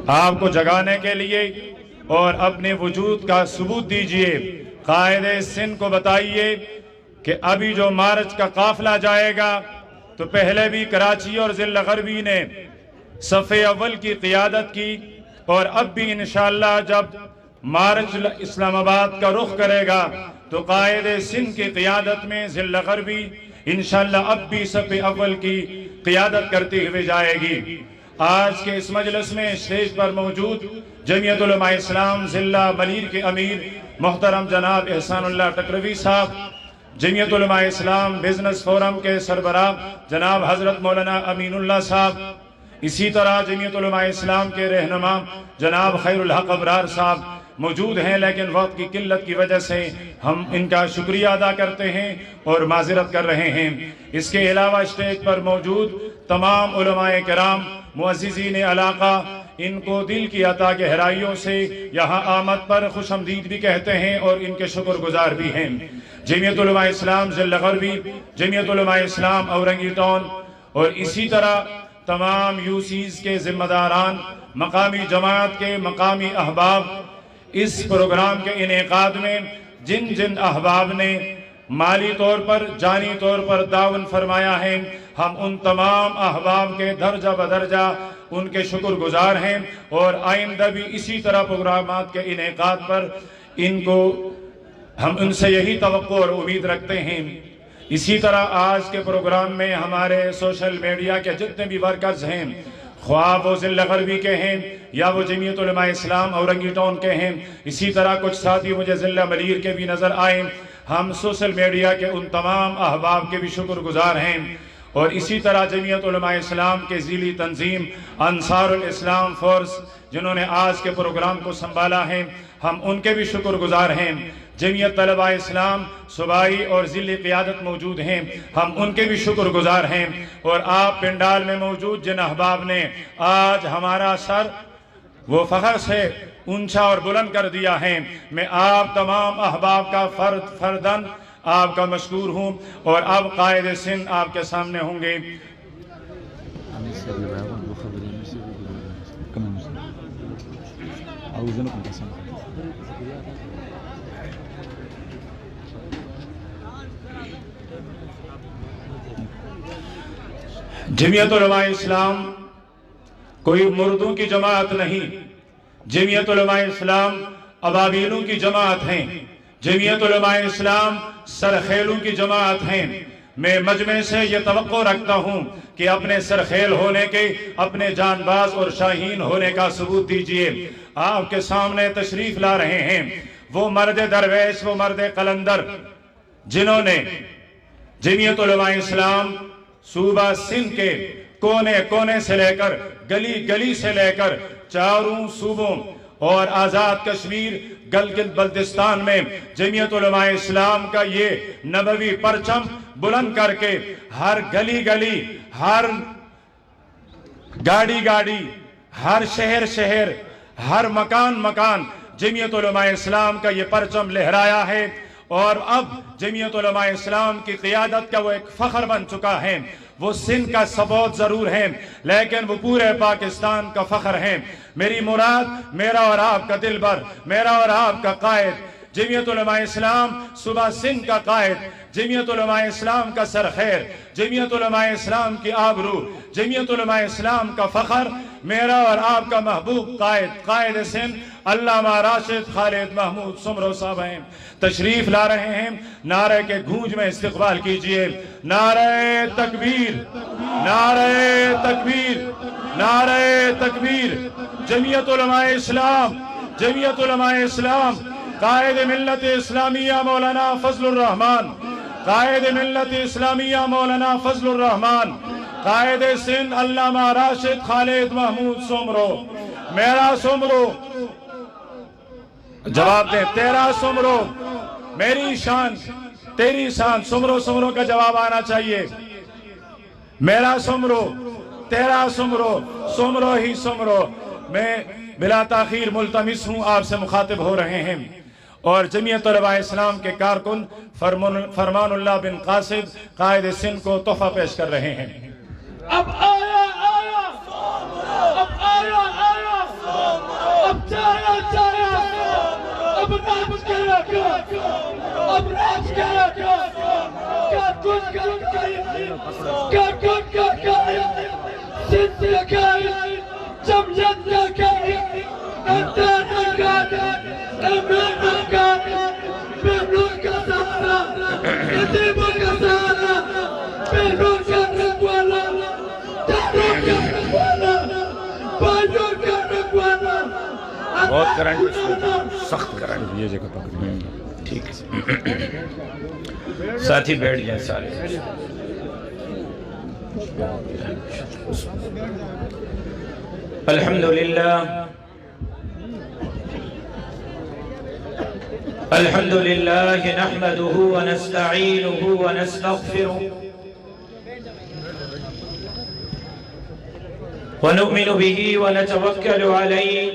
آپ کو جگانے کے لیے اور اپنے وجود کا ثبوت دیجئے۔ قائد سندھ کو بتائیے کہ ابھی جو مارچ کا قافلہ جائے گا تو پہلے بھی کراچی اور ضلع غربی نے صف اول کی قیادت کی، اور اب بھی انشاءاللہ جب مارچ اسلام آباد کا رخ کرے گا تو قائد سندھ کی قیادت میں ضلع غربی انشاءاللہ اب بھی صف اول کی قیادت کرتی ہوئے جائے گی۔ آج کے اس مجلس میں اسٹیج پر موجود جمعیت علماء اسلام ضلع ملیر کے امیر محترم جناب احسان اللہ ٹکروی صاحب، جمعیت علماء اسلام بزنس فورم کے سربراہ جناب حضرت مولانا امین اللہ صاحب، اسی طرح جمعیت علماء اسلام کے رہنما جناب خیر الحق ابرار صاحب موجود ہیں، لیکن وقت کی قلت کی وجہ سے ہم ان کا شکریہ ادا کرتے ہیں اور معذرت کر رہے ہیں۔ اس کے علاوہ اسٹیج پر موجود تمام علماء کرام، معززین علاقہ، ان کو دل کی عطا گہرائیوں سے یہاں آمد پر خوش آمدید بھی کہتے ہیں اور ان کے شکر گزار بھی ہیں۔ جمعیت علماء اسلام ضلع غربی، جمعیت علماء اسلام اورنگی ٹاؤن اور اسی طرح تمام یوسیز کے ذمہ داران، مقامی جماعت کے مقامی احباب، اس پروگرام کے انعقاد میں جن جن احباب نے مالی طور پر جانی طور پر تعاون فرمایا ہے، ہم ان تمام احباب کے درجہ بدرجہ ان کے شکر گزار ہیں، اور آئندہ بھی اسی طرح پروگرامات کے انعقاد پر ان کو ہم ان سے یہی توقع اور امید رکھتے ہیں۔ اسی طرح آج کے پروگرام میں ہمارے سوشل میڈیا کے جتنے بھی ورکرز ہیں، خواہ وہ ضلع غربی کے ہیں یا وہ جمعیت علماء اسلام اورنگی ٹاؤن کے ہیں، اسی طرح کچھ ساتھی مجھے ضلع ملیر کے بھی نظر آئے، ہم سوشل میڈیا کے ان تمام احباب کے بھی شکر گزار ہیں، اور اسی طرح جمعیت علماء اسلام کے ذیلی تنظیم انصار الاسلام فورس جنہوں نے آج کے پروگرام کو سنبھالا ہے، ہم ان کے بھی شکر گزار ہیں۔ جمعیت طلباء اسلام صوبائی اور ضلعی قیادت موجود ہیں، ہم ان کے بھی شکر گزار ہیں، اور آپ پنڈال میں موجود جن احباب نے آج ہمارا سر وہ فخر سے اونچا اور بلند کر دیا ہے، میں آپ تمام احباب کا فرداً آپ کا مشکور ہوں، اور اب قائد سندھ آپ کے سامنے ہوں گے۔ جمعیت علماء اسلام کوئی مردوں کی جماعت نہیں، جمعیت علماء اسلام ابابیلوں کی جماعت ہیں، جمعیت علماء اسلام سرخیلوں کی جماعت ہیں۔ میں مجمع سے یہ توقع رکھتا ہوں کہ اپنے سرخیل ہونے کے، اپنے جان باز اور شاہین ہونے کا ثبوت دیجئے۔ آپ کے سامنے تشریف لا رہے ہیں وہ مرد درویش، وہ مرد قلندر جنہوں نے جمعیت علماء اسلام صوبہ سندھ کے کونے کونے سے لے کر گلی گلی سے لے کر چاروں صوبوں اور آزاد کشمیر گلگت بلتستان میں جمعیت علماء اسلام کا یہ نبوی پرچم بلند کر کے ہر گلی گلی، ہر گاڑی گاڑی، ہر شہر شہر، ہر مکان مکان جمعیت علماء اسلام کا یہ پرچم لہرایا ہے، اور اب جمعیت علماء اسلام کی قیادت کا وہ ایک فخر بن چکا ہے۔ وہ سندھ کا سبوت ضرور ہے لیکن وہ پورے پاکستان کا فخر ہے۔ میری مراد میرا اور آپ کا دل بر، میرا اور آپ کا قائد، جمعیت علماء اسلام صوبہ سندھ کا قائد، جمعیت علماء اسلام کا سرخیر، جمعیت علماء اسلام کی آبرو، جمعیت علماء اسلام کا فخر، میرا اور آپ کا محبوب قائد سندھ علامہ راشد خالد محمود سمرو صاحب ہیں، تشریف لا رہے ہیں۔ نعرہ کے گونج میں استقبال کیجئے۔ نعرہ تکبیر، نعرہ تکبیر، نعرہ تکبیر۔ جمعیت علماء اسلام، جمعیت علماء اسلام، قائد ملت اسلامیہ مولانا فضل الرحمان، قائد ملت اسلامیہ مولانا فضل الرحمان، قائد سندھ علامہ راشد خالد محمود سمرو۔ میرا سمرو، جواب دے، تیرا سمرو، میری شان تیری شان، سمرو سمرو کا جواب آنا چاہیے۔ میرا سمرو، تیرا سمرو، سمرو ہی سمرو۔ میں بلا تاخیر ملتمس ہوں، آپ سے مخاطب ہو رہے ہیں، اور جمعیت علماء اسلام کے کارکن فرمان اللہ بن قاسد قائد سندھ کو تحفہ پیش کر رہے ہیں۔ اب آیا آیا، اب آیا آیا اب راج کرے گا، اب راج کرے گا، کیا کچھ کرے سندھ لگائے، جمعیت لگائے، اندر لگائے، امین لگائے، بہنوں کا سہارا، یتیموں کا سہارا، بہنوں کا رکھوالا، داروں کا رکھوالا، بھائیوں کا رکھوالا۔ بہت کرنٹ، سخت کرنٹ، یہ جگہ پکڑی ٹھیک ہے۔ ساتھی بیٹھ جائیں سارے۔ الحمدللہ الحمدللہ نحمده ونستعینه ونستغفره ونؤمن به ونتوكل عليه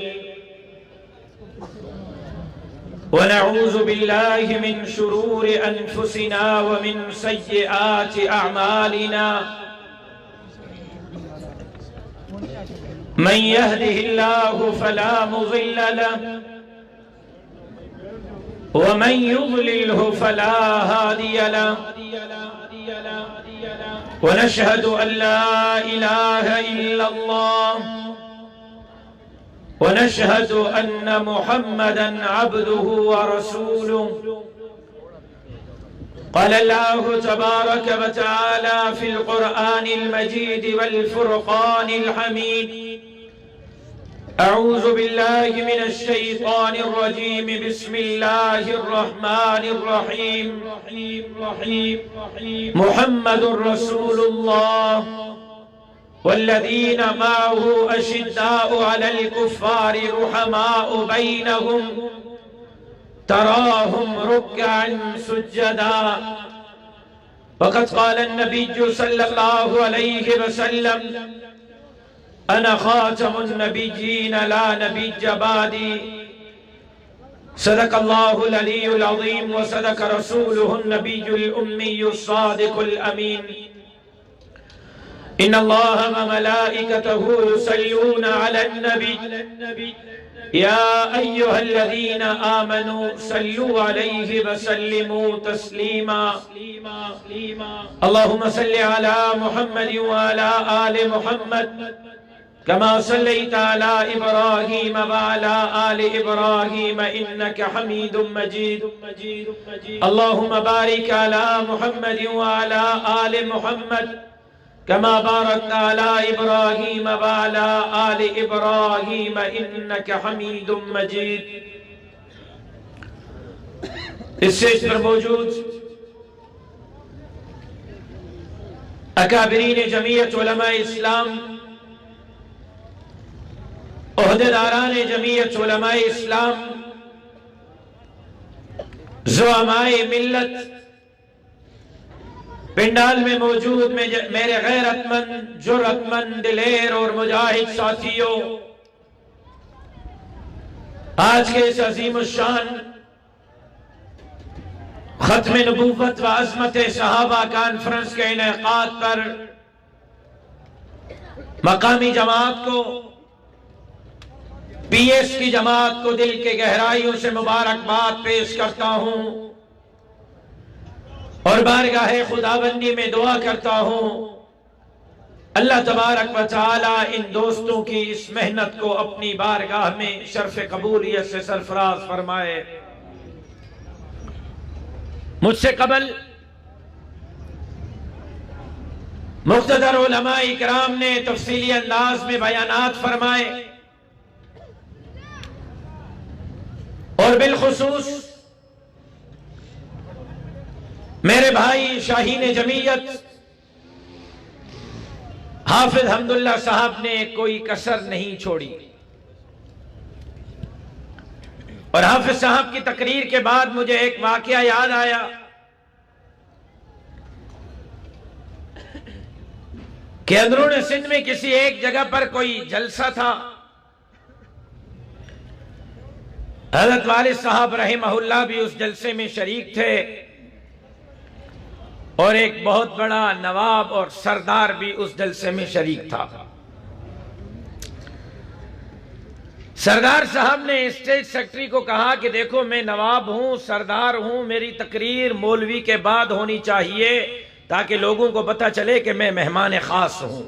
ونعوذ بالله من شرور أنفسنا ومن سيئات أعمالنا من يهده الله فلا مضل له ومن يضلله فلا هادي له ونشهد أن لا إله إلا الله ونشهد أن محمدًا عبده ورسوله قال الله تبارك وتعالى في القرآن المجيد والفرقان الحميد أعوذ بالله من الشيطان الرجيم بسم الله الرحمن الرحيم محمد رسول الله والذين معه أشداء على الكفار رحماء بينهم تراهم ركعا سجدا وقد قال النبي صلى الله عليه وسلم أنا خاتم النبيين لا نبي بعدي صدق الله العلي العظيم وصدق رسوله النبي الأمي الصادق الأمين إن الله وملائكته يصلون على النبي يا أيها الذين آمنوا صلوا عليه وسلموا تسليما اللهم صل على محمد وعلى آل محمد كما صليت على إبراهيم وعلى آل إبراهيم إنك حميد مجيد اللهم بارك على محمد وعلى آل محمد كما باركت على إبراهيم وعلى آل إبراهيم إنك حميد مجيد۔ اس سٹیج پر موجود اکابرین جمعیت علماء اسلام، عہدیداران جمعیت علماء اسلام، زعماء ملت، پنڈال میں موجود میرے غیرت مند، جرأت مند، دلیر اور مجاہد ساتھیوں، آج کے اس عظیم الشان ختم نبوت و عظمت صحابہ کانفرنس کے انعقاد پر مقامی جماعت کو، پی ایس کی جماعت کو دل کے گہرائیوں سے مبارکباد پیش کرتا ہوں اور بارگاہ خداوندی میں دعا کرتا ہوں اللہ تبارک و تعالی ان دوستوں کی اس محنت کو اپنی بارگاہ میں شرف قبولیت سے سرفراز فرمائے۔ مجھ سے قبل مقتدر علماء اکرام نے تفصیلی انداز میں بیانات فرمائے اور بالخصوص میرے بھائی شاہین جمعیت حافظ حمداللہ صاحب نے کوئی کسر نہیں چھوڑی، اور حافظ صاحب کی تقریر کے بعد مجھے ایک واقعہ یاد آیا کہ اندرون سندھ میں کسی ایک جگہ پر کوئی جلسہ تھا، حضرت والد صاحب رحمہ اللہ بھی اس جلسے میں شریک تھے اور ایک بہت بڑا نواب اور سردار بھی اس جلسے میں شریک تھا۔ سردار صاحب نے اسٹیج سیکرٹری کو کہا کہ دیکھو میں نواب ہوں، سردار ہوں، میری تقریر مولوی کے بعد ہونی چاہیے تاکہ لوگوں کو پتہ چلے کہ میں مہمان خاص ہوں۔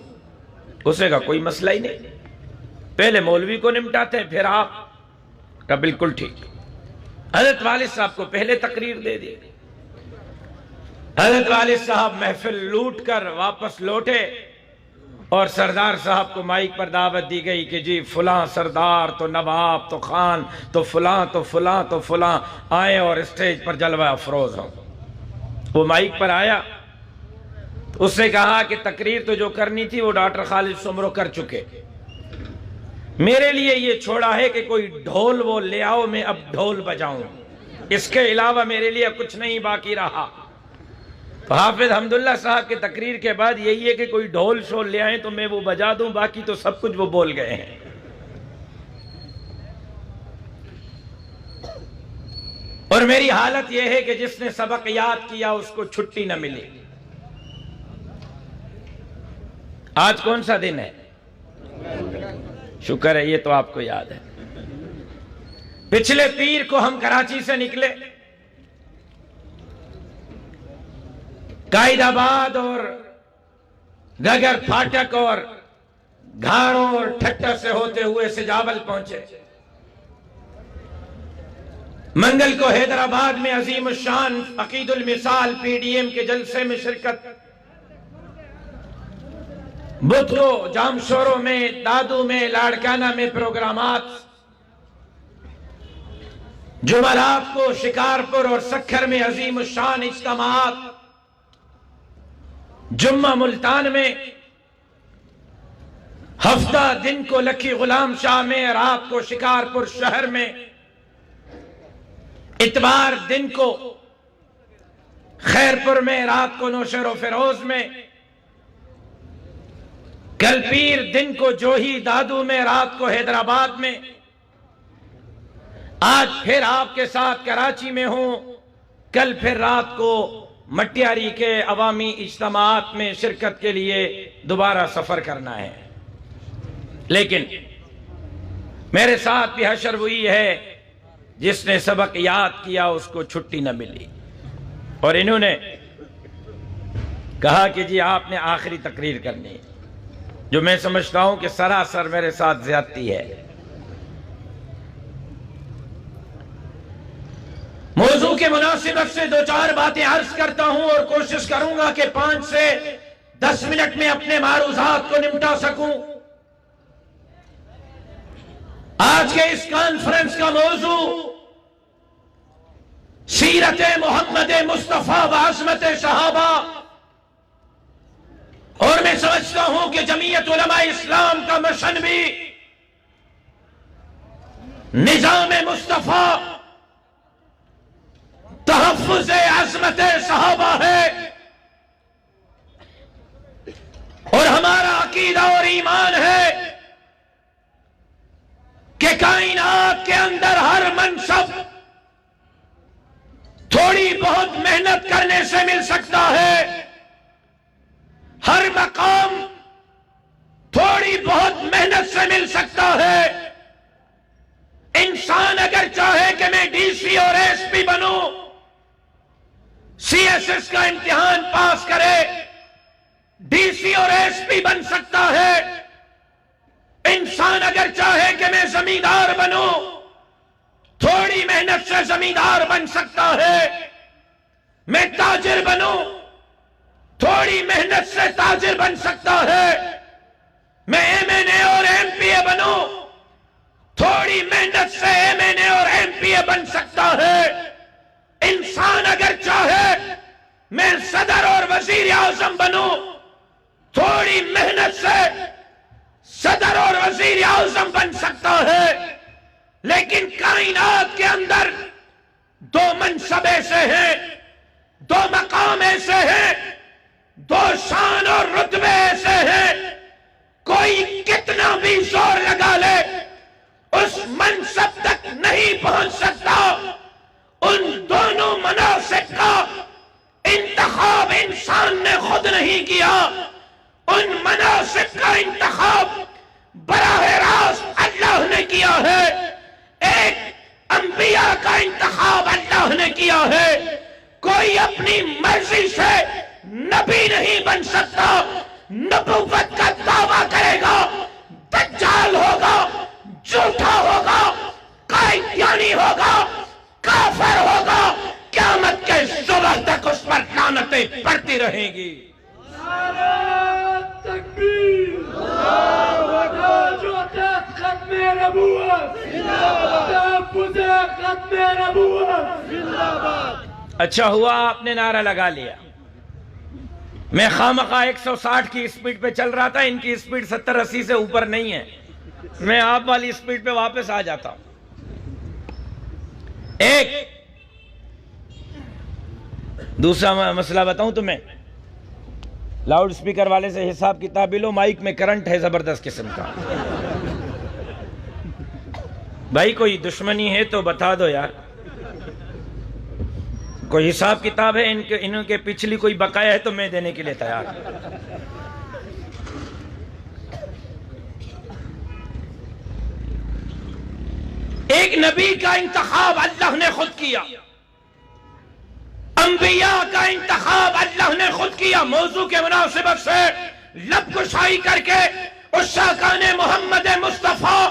اسے کا کوئی مسئلہ ہی نہیں، پہلے مولوی کو نمٹاتے ہیں پھر آپ کا۔ بالکل ٹھیک۔ حضرت والد صاحب کو پہلے تقریر دے دی۔ حضرت والد صاحب محفل لوٹ کر واپس لوٹے اور سردار صاحب کو مائک پر دعوت دی گئی کہ جی فلاں سردار تو نواب تو خان تو فلاں تو فلاں تو فلاں آئے اور اسٹیج پر جلوہ افروز ہوں۔ وہ مائک پر آیا، اس نے کہا کہ تقریر تو جو کرنی تھی وہ ڈاکٹر خالد سمرو کر چکے، میرے لیے یہ چھوڑا ہے کہ کوئی ڈھول وہ لے آؤ، میں اب ڈھول بجاؤں، اس کے علاوہ میرے لیے کچھ نہیں باقی رہا۔ حافظ حمداللہ صاحب کی تقریر کے بعد یہی ہے کہ کوئی ڈھول شول لے آئیں تو میں وہ بجا دوں، باقی تو سب کچھ وہ بول گئے ہیں۔ اور میری حالت یہ ہے کہ جس نے سبق یاد کیا اس کو چھٹی نہ ملی۔ آج کون سا دن ہے؟ شکر ہے یہ تو آپ کو یاد ہے۔ پچھلے پیر کو ہم کراچی سے نکلے، قائد آباد اور گگر پھاٹک اور گھاڑوں اور ٹھٹا سے ہوتے ہوئے سجاول پہنچے۔ منگل کو حیدرآباد میں عظیم الشان عقید المثال پی ڈی ایم کے جلسے میں شرکت، بدھ کو جامشورو میں، دادو میں، لاڑکانہ میں پروگرامات، جمعرات کو شکارپور اور سکھر میں عظیم الشان اجتماعات، جمعہ ملتان میں، ہفتہ دن کو لکھی غلام شاہ میں، رات کو شکارپور شہر میں، اتوار دن کو خیرپور میں، رات کو نوشہر و فیروز میں، کل پیر دن کو جوہی دادو میں، رات کو حیدرآباد میں، آج پھر آپ کے ساتھ کراچی میں ہوں، کل پھر رات کو مٹیاری کے عوامی اجتماعات میں شرکت کے لیے دوبارہ سفر کرنا ہے۔ لیکن میرے ساتھ بھی حشر وہی ہے، جس نے سبق یاد کیا اس کو چھٹی نہ ملی۔ اور انہوں نے کہا کہ جی آپ نے آخری تقریر کرنی ہے، جو میں سمجھتا ہوں کہ سراسر میرے ساتھ زیادتی ہے۔ موضوع کے مناسبت سے دو چار باتیں عرض کرتا ہوں اور کوشش کروں گا کہ 5 سے 10 منٹ میں اپنے معروضات کو نمٹا سکوں۔ آج کے اس کانفرنس کا موضوع سیرت محمد مصطفیٰ و عظمت صحابہ، اور میں سمجھتا ہوں کہ جمعیت علماء اسلام کا مشن بھی نظام مصطفیٰ تحفظ عظمت صحابہ ہے، اور ہمارا عقیدہ اور ایمان ہے کہ کائنات کے اندر ہر منصب تھوڑی بہت محنت کرنے سے مل سکتا ہے، ہر مقام تھوڑی بہت محنت سے مل سکتا ہے۔ انسان اگر چاہے کہ میں ڈی سی اور ایس پی بنوں، سی ایس ایس کا امتحان پاس کرے، ڈی سی اور ایس پی بن سکتا ہے۔ انسان اگر چاہے کہ میں زمیندار بنوں، تھوڑی محنت سے زمیندار بن سکتا ہے۔ میں تاجر بنوں، تھوڑی محنت سے تاجر بن سکتا ہے۔ میں ایم این اے اور ایم پی اے بنوں، تھوڑی محنت سے ایم این اے اور ایم پی اے بن سکتا ہے۔ انسان اگر چاہے میں صدر اور وزیر اعظم بنوں، تھوڑی محنت سے صدر اور وزیر اعظم بن سکتا ہے۔ لیکن کائنات کے اندر 2 منصب ایسے ہیں، 2 مقام ایسے ہیں، 2 شان اور رتبے ایسے ہیں، کوئی کتنا بھی زور لگا لے اس منصب تک نہیں پہنچ سکتا۔ ان دونوں مناصب کا انتخاب انسان نے خود نہیں کیا، ان مناصب کا انتخاب براہ راست اللہ نے کیا کیا ہے، ایک انبیاء کا انتخاب اللہ نے کیا ہے۔ کوئی اپنی مرضی سے نبی نہیں بن سکتا۔ نبوت کا دعویٰ کرے گا دجال ہوگا، جھوٹا ہوگا، قائدیانی ہوگا، کافر ہوگا، قیامت کے صبح تک اس پر لعنتیں پڑتی رہیں گی۔ نعرہ تکبیر، تاج ختم نبوت، تحفظ ختم نبوت۔ اچھا ہوا آپ نے نعرہ لگا لیا۔ میں خامخواہ 160 کی اسپیڈ پہ چل رہا تھا، ان کی اسپیڈ 70-80 سے اوپر نہیں ہے، میں آپ والی اسپیڈ پہ واپس آ جاتا ہوں۔ ایک دوسرا مسئلہ بتاؤں تمہیں، لاؤڈ سپیکر والے سے حساب کتاب لو، مائک میں کرنٹ ہے زبردست قسم کا۔ بھائی کوئی دشمنی ہے تو بتا دو یار، کوئی حساب کتاب ہے انہوں کے پچھلی کوئی بقایا ہے تو میں دینے کے لیے تیار۔ ایک نبی کا انتخاب اللہ نے خود کیا، انبیاء کا انتخاب اللہ نے خود کیا۔ موضوع کے مناسبت سے لب کشائی کر کے اس شاکان محمد مصطفیٰ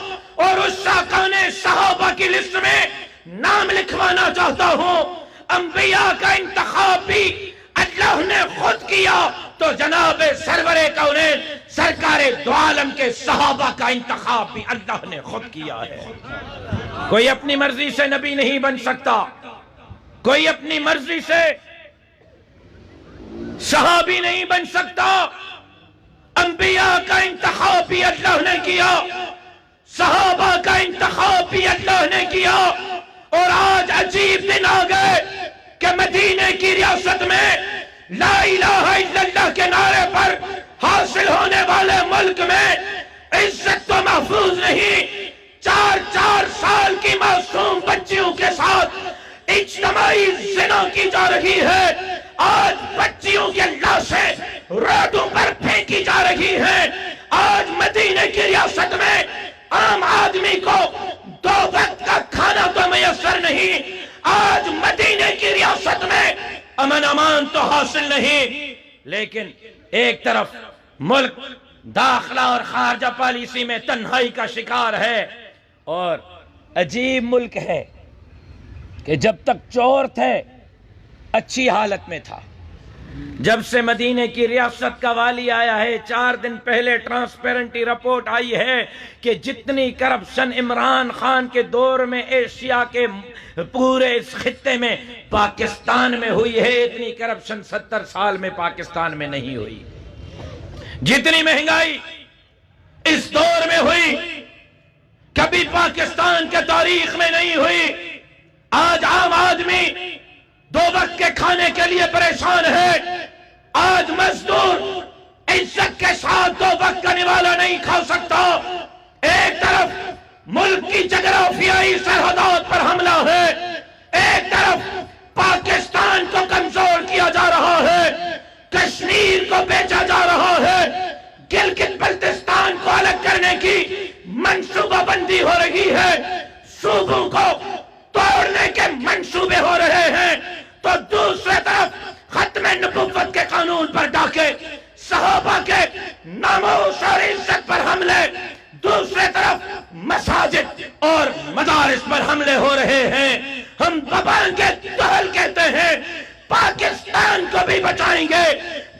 اور اس شاکان صحابہ کی لسٹ میں نام لکھوانا چاہتا ہوں۔ انبیاء کا انتخاب بھی اللہ نے خود کیا تو جناب سرور کونین سرکار دو عالم کے صحابہ کا انتخاب بھی اللہ نے خود کیا ہے۔ کوئی اپنی مرضی سے نبی نہیں بن سکتا، کوئی اپنی مرضی سے صحابی نہیں بن سکتا۔ انبیاء کا انتخاب بھی اللہ نے کیا، صحابہ کا انتخاب بھی اللہ نے کیا۔ اور آج عجیب دن آ گئے کہ مدینے کی ریاست میں لا الہ الا اللہ کے نعرے پر حاصل ہونے والے ملک میں عزت تو محفوظ نہیں، 4 سال کی معصوم بچیوں کے ساتھ اجتماعی زنا کی جا رہی ہے۔ آج بچیوں کی لاشیں روڈوں پر پھینکی جا رہی ہیں۔ آج مدینے کی ریاست میں عام آدمی کو 2 وقت کا کھانا تو میسر نہیں۔ آج مدینے کی ریاست میں امن امان تو حاصل نہیں، لیکن ایک طرف ملک داخلہ اور خارجہ پالیسی میں تنہائی کا شکار ہے، اور عجیب ملک ہے کہ جب تک چور تھے اچھی حالت میں تھا، جب سے مدینے کی ریاست کا والی آیا ہے 4 دن پہلے ٹرانسپیرنٹی رپورٹ آئی ہے کہ جتنی کرپشن عمران خان کے دور میں ایشیا کے پورے اس خطے میں پاکستان میں ہوئی ہے، اتنی کرپشن 70 سال میں پاکستان میں نہیں ہوئی۔ جتنی مہنگائی اس دور میں ہوئی کبھی پاکستان کے تاریخ میں نہیں ہوئی۔ آج عام آدمی 2 وقت کے کھانے کے لیے پریشان ہے۔ آج مزدور عزت کے ساتھ 2 وقت کا نوالا نہیں کھا سکتا۔ ایک طرف ملک کی جغرافیائی سرحدات پر حملہ ہے، ایک طرف پاکستان کو کمزور کیا جا رہا ہے، کشمیر کو بیچا جا رہا ہے، گلگت بلتستان کو الگ کرنے کی منصوبہ بندی ہو رہی ہے، صوبوں کو توڑنے کے منصوبے ہو رہے ہیں، تو دوسرے طرف ختم نبوت کے قانون پر ڈاکے، صحابہ کے ناموس اور عزت پر حملے، دوسرے طرف مساجد اور مدارس پر حملے ہو رہے ہیں۔ ہم بابان کے دہل کہتے ہیں پاکستان کو بھی بچائیں گے،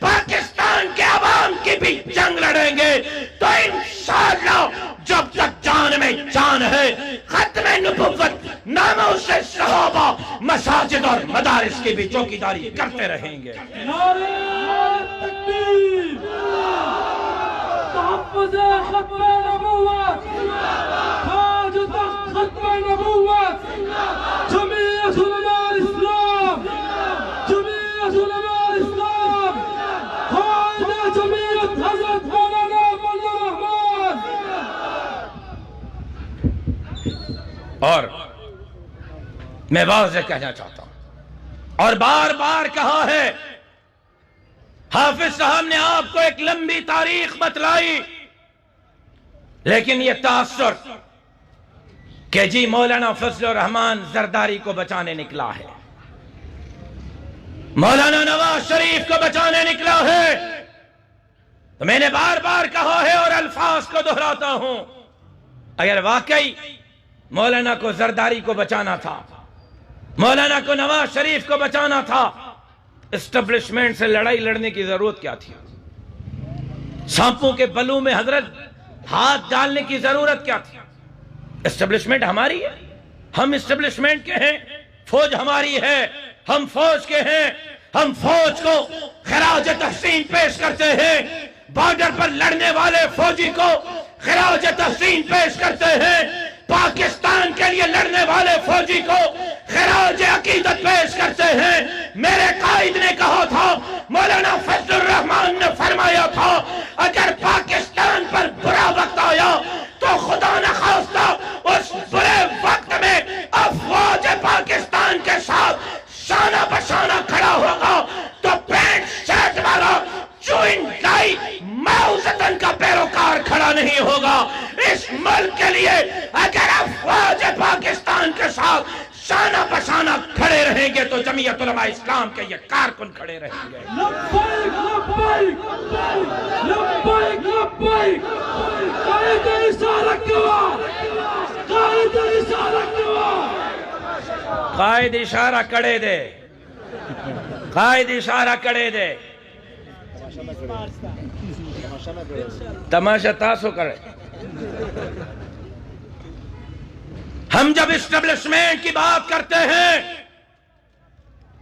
پاکستان کے عوام کی بھی جنگ لڑیں گے، تو انشاءاللہ جب تک جان میں جان ہے ختم نبوت ناموس صحابہ مساجد اور مدارس کی بھی چوکیداری کرتے رہیں گے۔ نعرہ تکبیر، تحفظ ختم نبوت، تاج و تخت ختم نبوت، جمعیت علماء اسلام، جمعیت علماء اسلام، قائد جمعیت حضرت مولانا فضل الرحمان۔ اور میں واضح کہنا چاہتا ہوں اور بار بار کہا ہے، حافظ صاحب نے آپ کو ایک لمبی تاریخ بتلائی، لیکن یہ تاثر کہ جی مولانا فضل الرحمان زرداری کو بچانے نکلا ہے، مولانا نواز شریف کو بچانے نکلا ہے، تو میں نے بار بار کہا ہے اور الفاظ کو دہراتا ہوں، اگر واقعی مولانا کو زرداری کو بچانا تھا، مولانا کو نواز شریف کو بچانا تھا، اسٹیبلشمنٹ سے لڑائی لڑنے کی ضرورت کیا تھی؟ سانپوں کے بلوں میں حضرت ہاتھ ڈالنے کی ضرورت کیا تھی؟ اسٹیبلشمنٹ ہماری ہے، ہم اسٹیبلشمنٹ کے ہیں، فوج ہماری ہے، ہم فوج کے ہیں، ہم فوج کو خراج تحسین پیش کرتے ہیں، بارڈر پر لڑنے والے فوجی کو خراج تحسین پیش کرتے ہیں، پاکستان کے لیے لڑنے والے فوجی کو خراج عقیدت پیش کرتے ہیں۔ میرے قائد نے کہا تھا، مولانا فضل الرحمان نے فرمایا تھا، اگر پاکستان پر برا وقت آیا تو خدا نخواستہ اس برے وقت میں افواج پاکستان کے ساتھ شانہ بشانہ کھڑا ہوگا تو پینٹ شرٹ والا چوئن ڈائی معوذتن کا پیروکار کھڑا نہیں ہوگا۔ اس ملک کے لیے اگر افواج پاکستان کے ساتھ شانہ بشانہ کھڑے رہیں گے تو جمعیت علماء اسلام کے یہ کارکن کھڑے رہیں گے۔ لبیک لبیک لبیک لبیک قائد رسالت گواہ، قائد رسالت گواہ۔ قائد اشارہ کڑے دے، قائد اشارہ کڑے دے، تماشا تاسو کرے۔ ہم جب اسٹیبلشمنٹ کی بات کرتے ہیں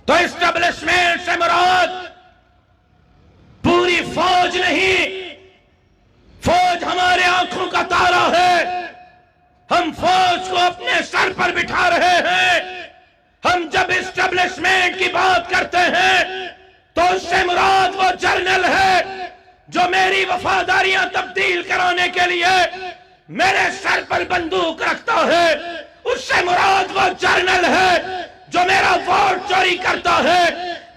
تو اسٹیبلشمنٹ سے مراد پوری فوج نہیں، فوج ہمارے آنکھوں کا تارا ہے، ہم فوج کو اپنے سر پر بٹھا رہے ہیں۔ ہم جب اسٹیبلشمنٹ کی بات کرتے ہیں تو اس سے مراد وہ جرنل ہے جو میری وفاداریاں تبدیل کرانے کے لیے میرے سر پر بندوق رکھتا ہے، اس سے مراد وہ جرنل ہے جو میرا ووٹ چوری کرتا ہے۔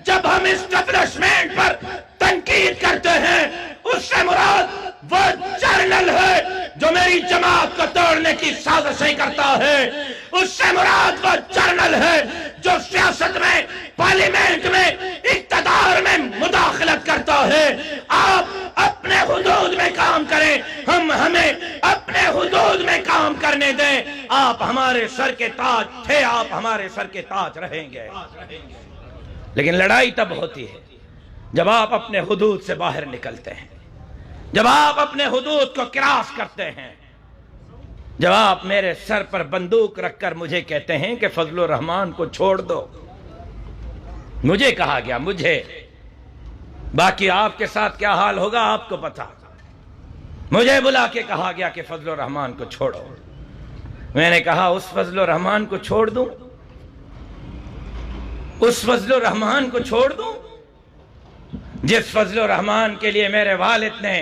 جب ہم اسٹیبلشمنٹ پر تنقید کرتے ہیں اس سے مراد وہ جرنل ہے جو میری جماعت کو توڑنے کی سازشیں کرتا ہے، اس سے مراد وہ جرنل ہے جو سیاست میں، پارلیمنٹ میں، اقتدار میں مداخلت کرتا ہے۔ آپ اپنے حدود میں کام کریں، ہمیں اپنے حدود میں کام کرنے دیں۔ آپ ہمارے سر کے تاج تھے، آپ ہمارے سر کے تاج رہیں گے، لیکن لڑائی تب ہوتی ہے جب آپ اپنے حدود سے باہر نکلتے ہیں، جب آپ اپنے حدود کو کراس کرتے ہیں، جب آپ میرے سر پر بندوق رکھ کر مجھے کہتے ہیں کہ فضل الرحمان کو چھوڑ دو۔ مجھے کہا گیا، مجھے، باقی آپ کے ساتھ کیا حال ہوگا آپ کو پتا، مجھے بلا کے کہا گیا کہ فضل الرحمان کو چھوڑو۔ میں نے کہا اس فضل الرحمان کو چھوڑ دوں، اس فضل الرحمان کو چھوڑ دوں جس فضل الرحمان کے لیے میرے والد نے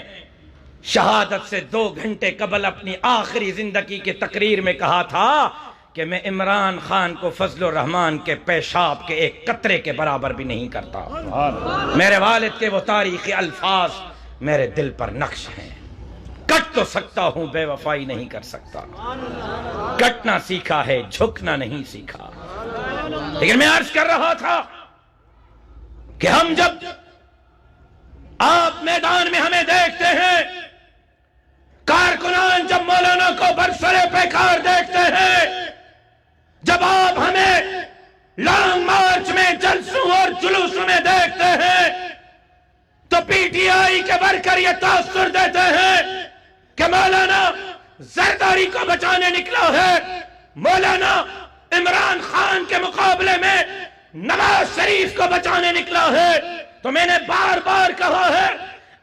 شہادت سے 2 گھنٹے قبل اپنی آخری زندگی کی تقریر میں کہا تھا کہ میں عمران خان کو فضل الرحمان کے پیشاب کے ایک قطرے کے برابر بھی نہیں کرتا۔ میرے والد کے وہ تاریخی الفاظ میرے دل پر نقش ہیں۔ کٹ تو سکتا ہوں، بے وفائی نہیں کر سکتا۔ کٹنا سیکھا ہے، جھکنا نہیں سیکھا۔ لیکن میں عرض کر رہا تھا کہ ہم جب آپ میدان میں ہمیں دیکھتے ہیں، کارکنان جب مولانا کو برسرے پیکار دیکھتے ہیں، جب آپ ہمیں لانگ مارچ میں جلسوں اور جلوسوں میں دیکھتے ہیں تو پی ٹی آئی کے ورکر یہ تاثر دیتے ہیں کہ مولانا زرداری کو بچانے نکلا ہے، مولانا عمران خان کے مقابلے میں نواز شریف کو بچانے نکلا ہے۔ تو میں نے بار بار کہا ہے،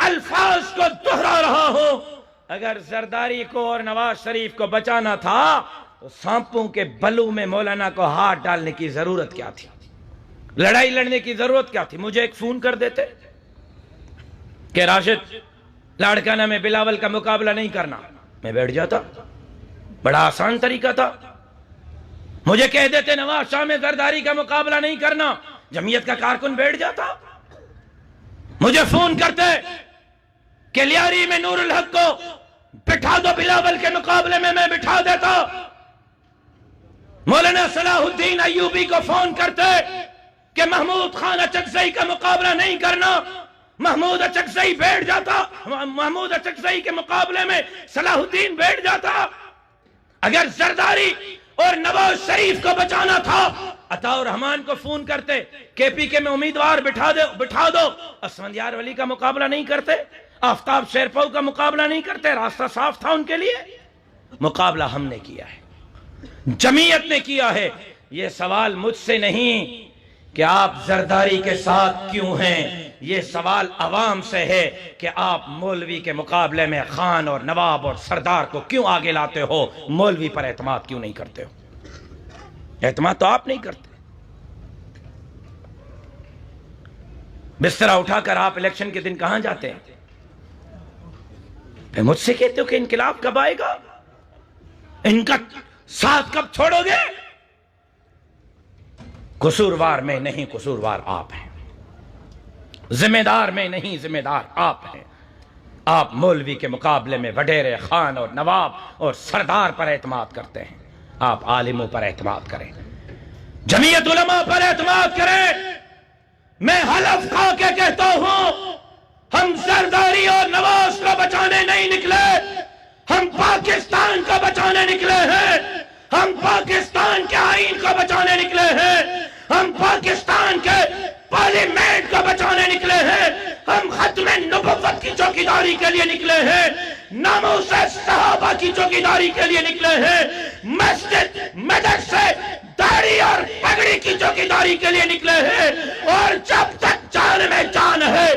الفاظ کو دہرا رہا ہوں، اگر زرداری کو اور نواز شریف کو بچانا تھا تو سانپوں کے بلوں میں مولانا کو ہاتھ ڈالنے کی ضرورت کیا تھی؟ لڑائی لڑنے کی ضرورت کیا تھی؟ مجھے ایک فون کر دیتے کہ راشد لاڑکانہ میں بلاول کا مقابلہ نہیں کرنا، میں بیٹھ جاتا، بڑا آسان طریقہ تھا۔ مجھے کہہ دیتے نواز شاہ میں زرداری کا مقابلہ نہیں کرنا، جمعیت کا کارکن بیٹھ جاتا۔ مجھے فون کرتے کہ لیاری میں نور الحق کو بٹھا دو بلاول کے مقابلے میں بٹھا دیتا۔ مولانا صلاح الدین ایوبی کو فون کرتے کہ محمود خان اچکزئی کا مقابلہ نہیں کرنا، محمود اچکزئی بیٹھ جاتا، محمود اچکزئی کے مقابلے میں صلاح الدین بیٹھ جاتا۔ اگر زرداری اور نواز شریف کو بچانا تھا عطا الرحمان کو فون کرتے، کے پی کے میں امیدوار بٹھا دو، اسفندیار ولی کا مقابلہ نہیں کرتے، آفتاب شیرپاؤ کا مقابلہ نہیں کرتے، راستہ صاف تھا ان کے لیے۔ مقابلہ ہم نے کیا ہے، جمعیت نے کیا ہے۔ یہ سوال مجھ سے نہیں کہ آپ زرداری کے ساتھ کیوں ہیں، یہ سوال عوام سے ہے کہ آپ مولوی کے مقابلے میں خان اور نواب اور سردار کو کیوں آگے لاتے ہو، مولوی پر اعتماد کیوں نہیں کرتے ہو؟ اعتماد تو آپ نہیں کرتے۔ بسترا اٹھا کر آپ الیکشن کے دن کہاں جاتے ہیں؟ پھر مجھ سے کہتے ہو کہ انقلاب کب آئے گا، ان کا ساتھ کب چھوڑو گے؟ قصوروار میں نہیں، قصوروار آپ ہیں، ذمہ دار میں نہیں، ذمہ دار آپ ہیں۔ آپ مولوی کے مقابلے میں وڈیرے، خان اور نواب اور سردار پر اعتماد کرتے ہیں، آپ عالموں پر اعتماد کریں، جمعیت علماء پر اعتماد کریں۔ میں حلف کھا کے کہتا ہوں، ہم زرداری اور نواز کو بچانے نہیں نکلے، ہم پاکستان کو بچانے نکلے ہیں، ہم پاکستان کے آئین کو بچانے نکلے ہیں، ہم پاکستان کے پارلیمنٹ کو بچانے نکلے ہیں، ہم ختم نبوت کی چوکیداری کے لیے نکلے ہیں، ناموس صحابہ کی چوکیداری کے لیے نکلے ہیں، مسجد مدرسے داڑھی اور پگڑی کی چوکیداری کے لیے نکلے ہیں، اور جب تک جان میں جان ہے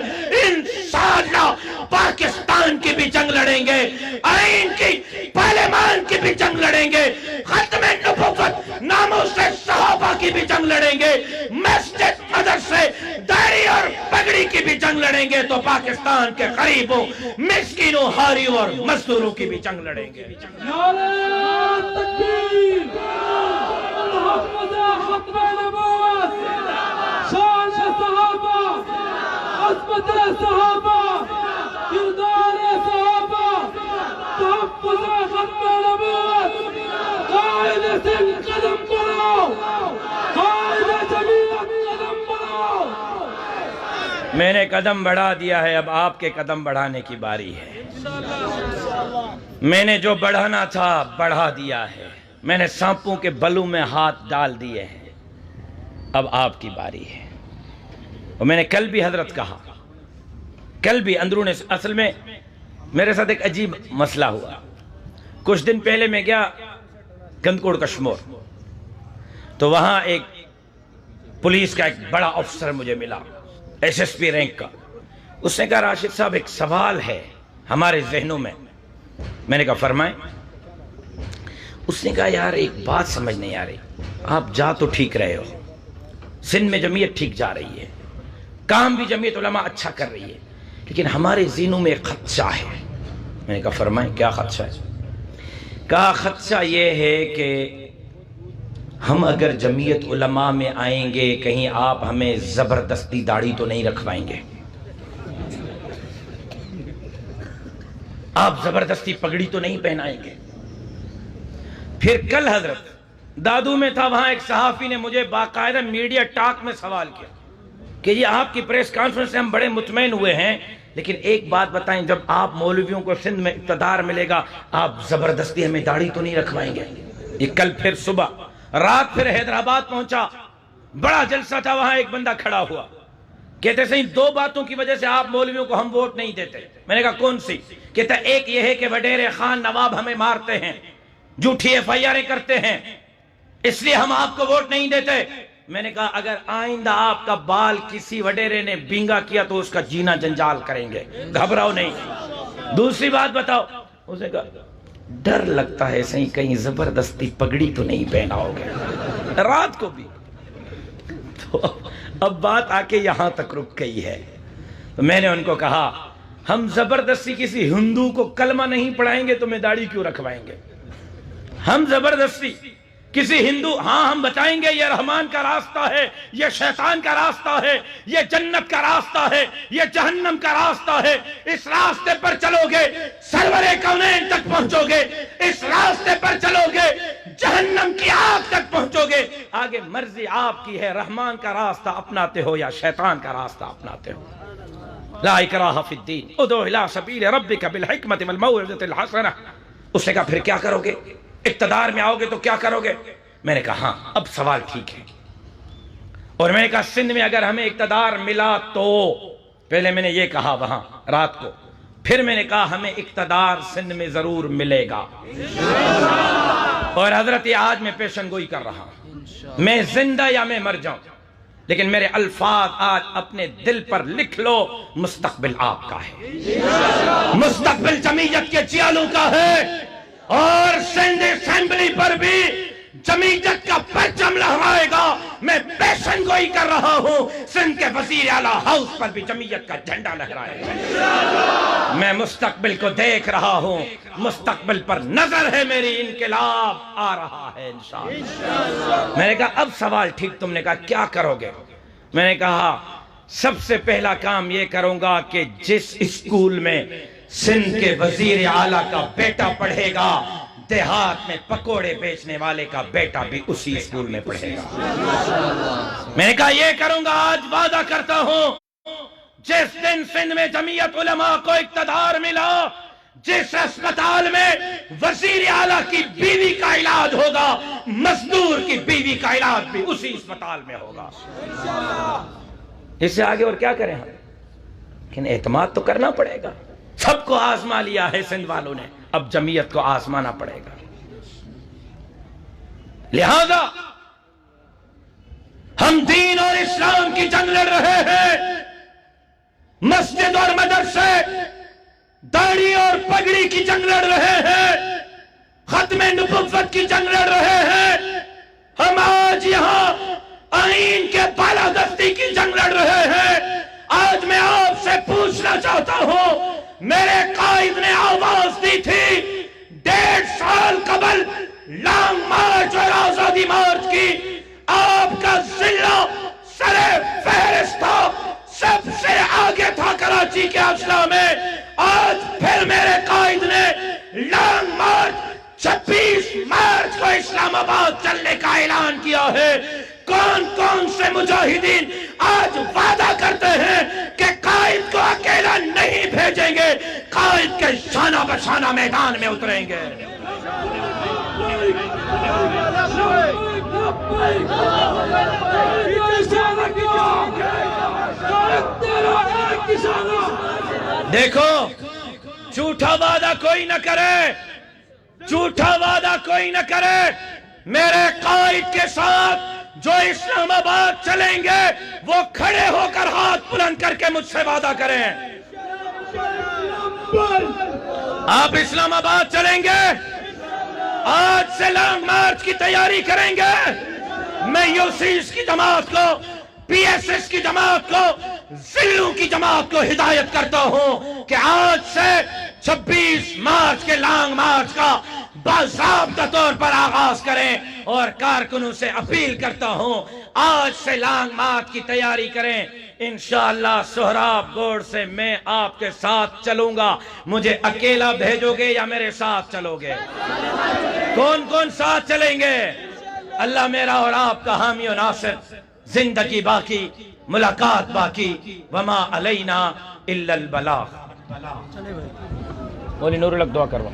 انشاءاللہ پاکستان کی بھی جنگ لڑیں گے، آئین کی، پارلیمان کی بھی جنگ لڑیں گے، ختم نبوت ناموس صحابہ کی بھی جنگ لڑیں گے، مسجد مدرسے داڑھی اور پگڑی کی بھی جنگ لڑیں گے، تو پاکستان کے غریبوں، مسکینوں، ہاریوں اور مزدوروں کی بھی جنگ لڑیں گے۔ نعرہ تکبیر، ختم نبوت، شان صحابہ، عظمت صحابہ، کردار صحابہ، تحفظ ختم نبوت، قائد سندھ قدم بڑھاؤ، قائد جمعیت قدم بڑھاؤ۔ میں نے قدم بڑھا دیا ہے، اب آپ کے قدم بڑھانے کی باری ہے۔ میں نے جو بڑھانا تھا بڑھا دیا ہے، میں نے سانپوں کے بلوں میں ہاتھ ڈال دیے ہیں، اب آپ کی باری ہے۔ اور میں نے کل بھی حضرت کہا، کل بھی اندرون، اصل میں میرے ساتھ ایک عجیب مسئلہ ہوا۔ کچھ دن پہلے میں گیا گندکوڑ کشمور، تو وہاں ایک پولیس کا ایک بڑا افسر مجھے ملا، ایس ایس پی رینک کا۔ اس نے کہا راشد صاحب ایک سوال ہے ہمارے ذہنوں میں۔ میں نے کہا فرمائیں۔ اس نے کہا یار ایک بات سمجھ نہیں آ رہی، آپ جا تو ٹھیک رہے ہو، سندھ میں جمعیت ٹھیک جا رہی ہے، کام بھی جمعیت علماء اچھا کر رہی ہے، لیکن ہمارے ذہنوں میں ایک خدشہ ہے۔ میں نے کہا فرمائیں کیا خدشہ ہے؟ کہا خدشہ یہ ہے کہ ہم اگر جمعیت علماء میں آئیں گے کہیں آپ ہمیں زبردستی داڑھی تو نہیں رکھوائیں گے، آپ زبردستی پگڑی تو نہیں پہنائیں گے۔ پھر کل حضرت دادو میں تھا، وہاں ایک صحافی نے مجھے باقاعدہ میڈیا ٹاک میں سوال کیا کہ یہ آپ کی پریس کانفرنس سے ہم بڑے مطمئن ہوئے ہیں، لیکن ایک بات بتائیں، جب آپ مولویوں کو سندھ میں اقتدار ملے گا آپ زبردستی ہمیں داڑھی تو نہیں رکھوائیں گے؟ یہ کل پھر صبح، رات پھر حیدرآباد پہنچا، بڑا جلسہ تھا، وہاں ایک بندہ کھڑا ہوا، کہتے صحیح دو باتوں کی وجہ سے آپ مولویوں کو ہم ووٹ نہیں دیتے۔ میں نے کہا کون سی؟ کہتا ایک یہ ہے کہ وڈیرے خان نواب ہمیں مارتے ہیں، جھوٹی ایف آئی آریں کرتے ہیں، اس لیے ہم آپ کو ووٹ نہیں دیتے۔ میں نے کہا اگر آئندہ آپ کا بال کسی وڈیرے نے بینگا کیا تو اس کا جینا جنجال کریں گے، گھبراؤ نہیں۔ دوسری بات بتاؤ، اس نے کہا ڈر لگتا ہے صحیح کہیں زبردستی پگڑی تو نہیں پہناؤ گے رات کو بھی۔ تو اب بات آ کے یہاں تک رک گئی ہے۔ تو میں نے ان کو کہا ہم زبردستی کسی ہندو کو کلمہ نہیں پڑھائیں گے، تمہیں داڑھی کیوں رکھوائیں گے؟ ہم زبردستی کسی ہندو، ہاں ہم بتائیں گے یہ رحمان کا راستہ ہے، یہ شیطان کا راستہ ہے، یہ جنت کا راستہ ہے، یہ جہنم کا راستہ ہے، اس راستے پر چلو گے سرور کونین تک پہنچو گے، اس راستے پر چلو گے جہنم کی آگ تک پہنچو آگے مرضی آپ کی ہے، رحمان کا راستہ اپناتے ہو یا شیطان کا راستہ اپناتے ہو۔ لا اکراہ فی الدین ادعو الی سبیل ربک بالحکمت والموعظۃ الحسنہ۔ اس نے کہا پھر کیا کرو گے؟ اقتدار میں آؤ گے تو کیا کرو گے؟ میں نے کہا ہاں اب سوال ٹھیک ہے۔ اور میں نے کہا سندھ میں اگر ہمیں اقتدار ملا تو، پہلے میں نے یہ کہا وہاں رات کو، پھر میں نے کہا ہمیں اقتدار سندھ میں ضرور ملے گا۔ اور حضرت آج میں پیشن گوئی کر رہا ہوں، میں زندہ یا میں مر جاؤں، لیکن میرے الفاظ آج اپنے دل پر لکھ لو، مستقبل آپ کا ہے، مستقبل جمعیت کے چیالوں کا ہے، اور سندھ اسمبلی پر بھی جمعیت کا پرچم لہرائے گا۔ میں پیشن گوئی کر رہا ہوں، سندھ کے وزیر اعلیٰ ہاؤس پر بھی جمعیت کا جھنڈا لہرائے گا۔ میں مستقبل کو دیکھ رہا ہوں، مستقبل پر نظر ہے میری، انقلاب آ رہا ہے انشاءاللہ۔ میں نے کہا اب سوال ٹھیک، تم نے کہا کیا کرو گے؟ میں نے کہا سب سے پہلا کام یہ کروں گا کہ جس اسکول میں سندھ کے وزیر اعلیٰ کا بیٹا پڑھے گا، دیہات میں پکوڑے بیچنے والے کا بیٹا بھی اسی اسکول میں پڑھے گا۔ میں نے کہا یہ کروں گا، آج وعدہ کرتا ہوں، جس دن سندھ میں جمعیت علماء کو اقتدار ملا، جس اسپتال میں وزیر اعلیٰ کی بیوی کا علاج ہوگا، مزدور کی بیوی کا علاج بھی اسی اسپتال میں ہوگا۔ اس سے آگے اور کیا کریں ہم؟ لیکن اعتماد تو کرنا پڑے گا۔ سب کو آزما لیا ہے سندھ والوں نے، اب جمعیت کو آزمانا پڑے گا۔ لہذا ہم دین اور اسلام کی جنگ لڑ رہے ہیں، مسجد اور مدرسے، داڑھی اور پگڑی کی جنگ لڑ رہے ہیں، ختم نبوت کی جنگ لڑ رہے ہیں۔ ہم آج یہاں آئین کے بالادستی کی جنگ لڑ رہے ہیں۔ آج میں آپ سے پوچھنا چاہتا ہوں، میرے قائد نے آواز دی تھی 1.5 سال قبل لانگ مارچ اور آزادی مارچ کی، آپ کا ضلع سر فہرست تھا، سب سے آگے تھا کراچی کے اضلاع میں۔ آج پھر میرے قائد نے لانگ مارچ 26 مارچ کو اسلام آباد چلنے کا اعلان کیا ہے۔ کون کون سے مجاہدین آج وعدہ کرتے ہیں کہ قائد کو اکیلا نہیں بھیجیں گے، قائد کے شانہ بشانہ میدان میں اتریں گے؟ دیکھو، جھوٹا وعدہ کوئی نہ کرے، جھوٹا وعدہ کوئی نہ کرے۔ میرے قائد کے ساتھ جو اسلام آباد چلیں گے، وہ کھڑے ہو کر ہاتھ بلند کر کے مجھ سے وعدہ کریں۔ آپ اسلام آباد چلیں گے، آج سے لانگ مارچ کی تیاری کریں گے۔ میں یوسیس کی جماعت کو، پی ایس ایس کی جماعت کو، ضلعوں کی جماعت کو ہدایت کرتا ہوں کہ آج سے 26 مارچ کے لانگ مارچ کا باضابطہ طور پر آغاز کریں، اور کارکنوں سے اپیل کرتا ہوں آج سے لانگ مارچ کی تیاری کریں۔ انشاءاللہ سہراب گوڑ سے میں آپ کے ساتھ چلوں گا۔ مجھے اکیلا بھیجو گے یا میرے ساتھ چلو گے؟ کون کون ساتھ چلیں گے؟ اللہ میرا اور آپ کا حامی و ناصر۔ زندگی باقی، ملاقات باقی، وما علینا الا البلاغ۔ بولی نور الحق دعا کروا۔